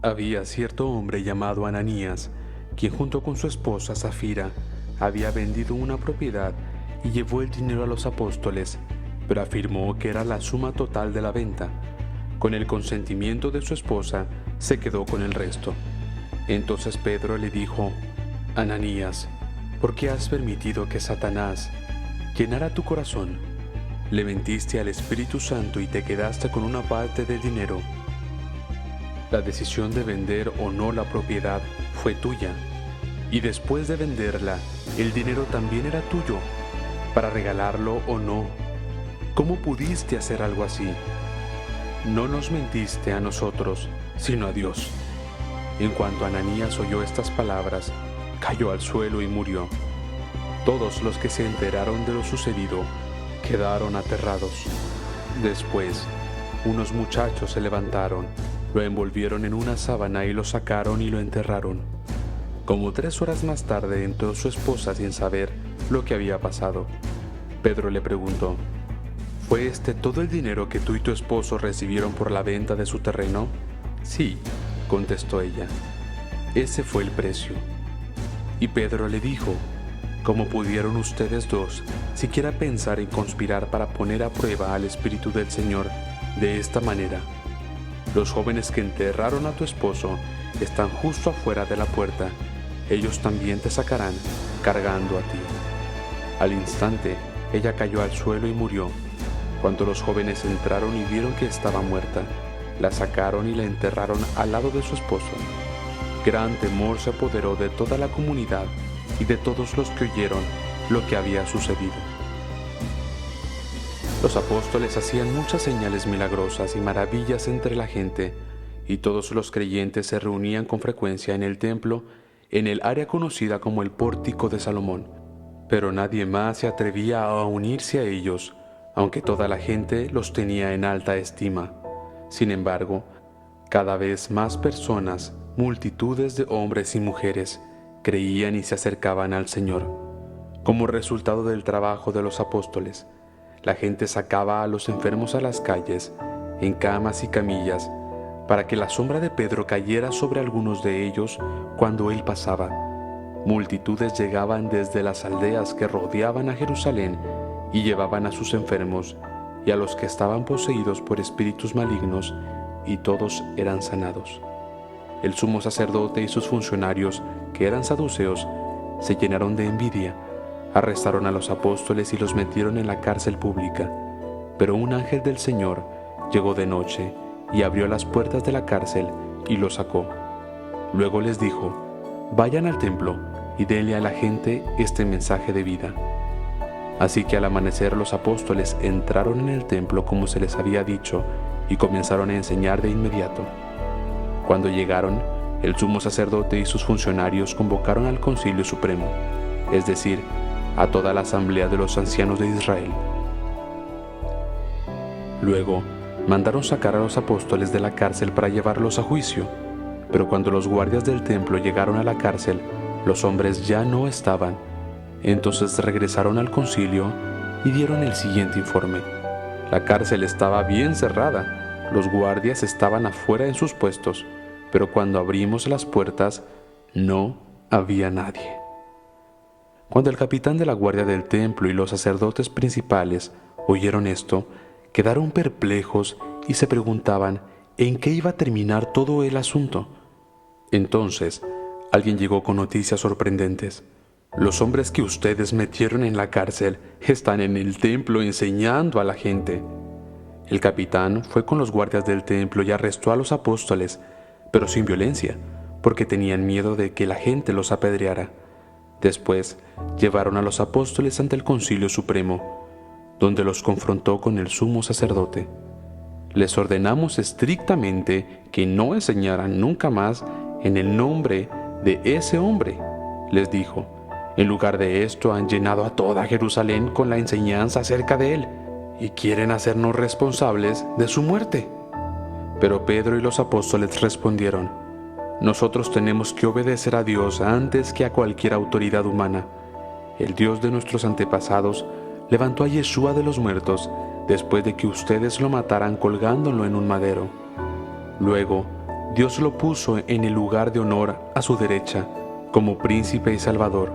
Había cierto hombre llamado Ananías, quien junto con su esposa Safira había vendido una propiedad y llevó el dinero a los apóstoles, pero afirmó que era la suma total de la venta. Con el consentimiento de su esposa, se quedó con el resto. Entonces Pedro le dijo: Ananías, ¿por qué has permitido que Satanás llenara tu corazón? Le mentiste al Espíritu Santo y te quedaste con una parte del dinero. La decisión de vender o no la propiedad fue tuya, y después de venderla, el dinero también era tuyo, para regalarlo o no. ¿Cómo pudiste hacer algo así? No nos mentiste a nosotros, sino a Dios. En cuanto Ananías oyó estas palabras, cayó al suelo y murió. Todos los que se enteraron de lo sucedido quedaron aterrados. Después, unos muchachos se levantaron, lo envolvieron en una sábana y lo sacaron y lo enterraron. Como 3 horas más tarde entró su esposa sin saber lo que había pasado. Pedro le preguntó: ¿Fue este todo el dinero que tú y tu esposo recibieron por la venta de su terreno? Sí, contestó ella. Ese fue el precio. Y Pedro le dijo: ¿Cómo pudieron ustedes dos siquiera pensar en conspirar para poner a prueba al Espíritu del Señor de esta manera? Los jóvenes que enterraron a tu esposo están justo afuera de la puerta. Ellos también te sacarán, cargando a ti. Al instante, ella cayó al suelo y murió. Cuando los jóvenes entraron y vieron que estaba muerta, la sacaron y la enterraron al lado de su esposo. Gran temor se apoderó de toda la comunidad y de todos los que oyeron lo que había sucedido. Los apóstoles hacían muchas señales milagrosas y maravillas entre la gente, y todos los creyentes se reunían con frecuencia en el templo, en el área conocida como el Pórtico de Salomón. Pero nadie más se atrevía a unirse a ellos, aunque toda la gente los tenía en alta estima. Sin embargo, cada vez más personas, multitudes de hombres y mujeres, creían y se acercaban al Señor. Como resultado del trabajo de los apóstoles, la gente sacaba a los enfermos a las calles, en camas y camillas, para que la sombra de Pedro cayera sobre algunos de ellos cuando él pasaba. Multitudes llegaban desde las aldeas que rodeaban a Jerusalén y llevaban a sus enfermos y a los que estaban poseídos por espíritus malignos, y todos eran sanados. El sumo sacerdote y sus funcionarios, que eran saduceos, se llenaron de envidia. Arrestaron a los apóstoles y los metieron en la cárcel pública. Pero un ángel del Señor llegó de noche y abrió las puertas de la cárcel y los sacó. Luego les dijo: vayan al templo y denle a la gente este mensaje de vida. Así que al amanecer los apóstoles entraron en el templo como se les había dicho y comenzaron a enseñar de inmediato. Cuando llegaron, el sumo sacerdote y sus funcionarios convocaron al Concilio Supremo, es decir, a toda la asamblea de los ancianos de Israel. Luego, mandaron sacar a los apóstoles de la cárcel para llevarlos a juicio, pero cuando los guardias del templo llegaron a la cárcel, los hombres ya no estaban. Entonces regresaron al concilio y dieron el siguiente informe: la cárcel estaba bien cerrada, los guardias estaban afuera en sus puestos, pero cuando abrimos las puertas, no había nadie. Cuando el capitán de la guardia del templo y los sacerdotes principales oyeron esto, quedaron perplejos y se preguntaban en qué iba a terminar todo el asunto. Entonces, alguien llegó con noticias sorprendentes: los hombres que ustedes metieron en la cárcel están en el templo enseñando a la gente. El capitán fue con los guardias del templo y arrestó a los apóstoles, pero sin violencia, porque tenían miedo de que la gente los apedreara. Después, llevaron a los apóstoles ante el Concilio Supremo, donde los confrontó con el sumo sacerdote. Les ordenamos estrictamente que no enseñaran nunca más en el nombre de ese hombre, les dijo. En lugar de esto, han llenado a toda Jerusalén con la enseñanza acerca de él y quieren hacernos responsables de su muerte. Pero Pedro y los apóstoles respondieron: nosotros tenemos que obedecer a Dios antes que a cualquier autoridad humana. El Dios de nuestros antepasados levantó a Yeshua de los muertos después de que ustedes lo mataran colgándolo en un madero. Luego, Dios lo puso en el lugar de honor a su derecha, como príncipe y salvador.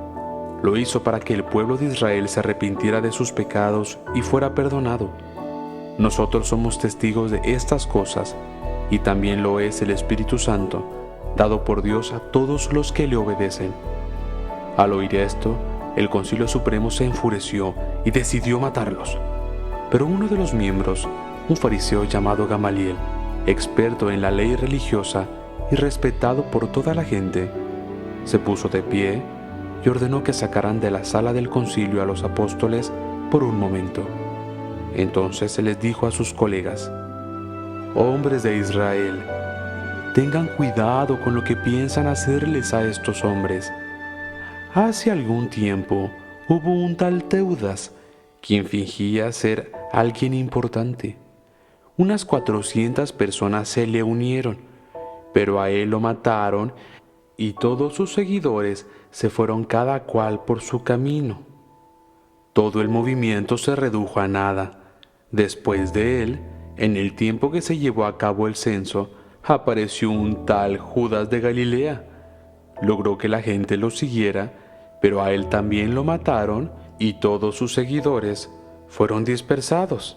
Lo hizo para que el pueblo de Israel se arrepintiera de sus pecados y fuera perdonado. Nosotros somos testigos de estas cosas, y también lo es el Espíritu Santo, dado por Dios a todos los que le obedecen. Al oír esto, el Concilio Supremo se enfureció y decidió matarlos. Pero uno de los miembros, un fariseo llamado Gamaliel, experto en la ley religiosa y respetado por toda la gente, se puso de pie y ordenó que sacaran de la sala del concilio a los apóstoles por un momento. Entonces se les dijo a sus colegas: «Hombres de Israel, tengan cuidado con lo que piensan hacerles a estos hombres. Hace algún tiempo hubo un tal Teudas, quien fingía ser alguien importante. Unas 400 personas se le unieron, pero a él lo mataron y todos sus seguidores se fueron cada cual por su camino. Todo el movimiento se redujo a nada. Después de él, en el tiempo que se llevó a cabo el censo, apareció un tal Judas de Galilea. Logró que la gente lo siguiera, pero a él también lo mataron y todos sus seguidores fueron dispersados.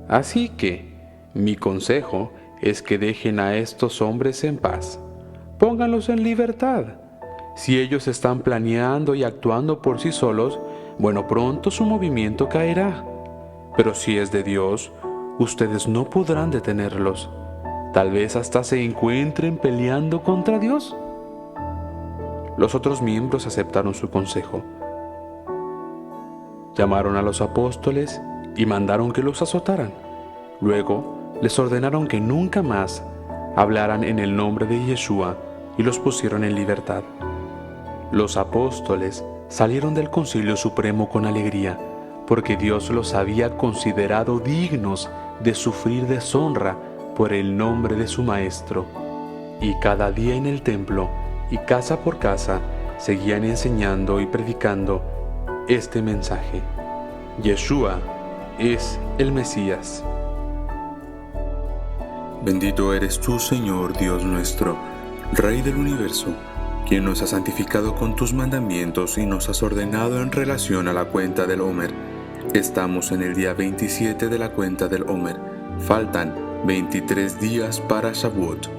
Así que, mi consejo es que dejen a estos hombres en paz. Pónganlos en libertad. Si ellos están planeando y actuando por sí solos, bueno, pronto su movimiento caerá. Pero si es de Dios, ustedes no podrán detenerlos. Tal vez hasta se encuentren peleando contra Dios». Los otros miembros aceptaron su consejo. Llamaron a los apóstoles y mandaron que los azotaran. Luego les ordenaron que nunca más hablaran en el nombre de Yeshua y los pusieron en libertad. Los apóstoles salieron del Concilio Supremo con alegría, porque Dios los había considerado dignos de sufrir deshonra por el nombre de su Maestro. Y cada día en el templo y casa por casa seguían enseñando y predicando este mensaje: Yeshua es el Mesías. Bendito eres tú, Señor Dios nuestro, Rey del universo, quien nos ha santificado con tus mandamientos y nos has ordenado en relación a la cuenta del Omer. Estamos en el día 27 de la cuenta del Omer. Faltan 23 días para Shavuot.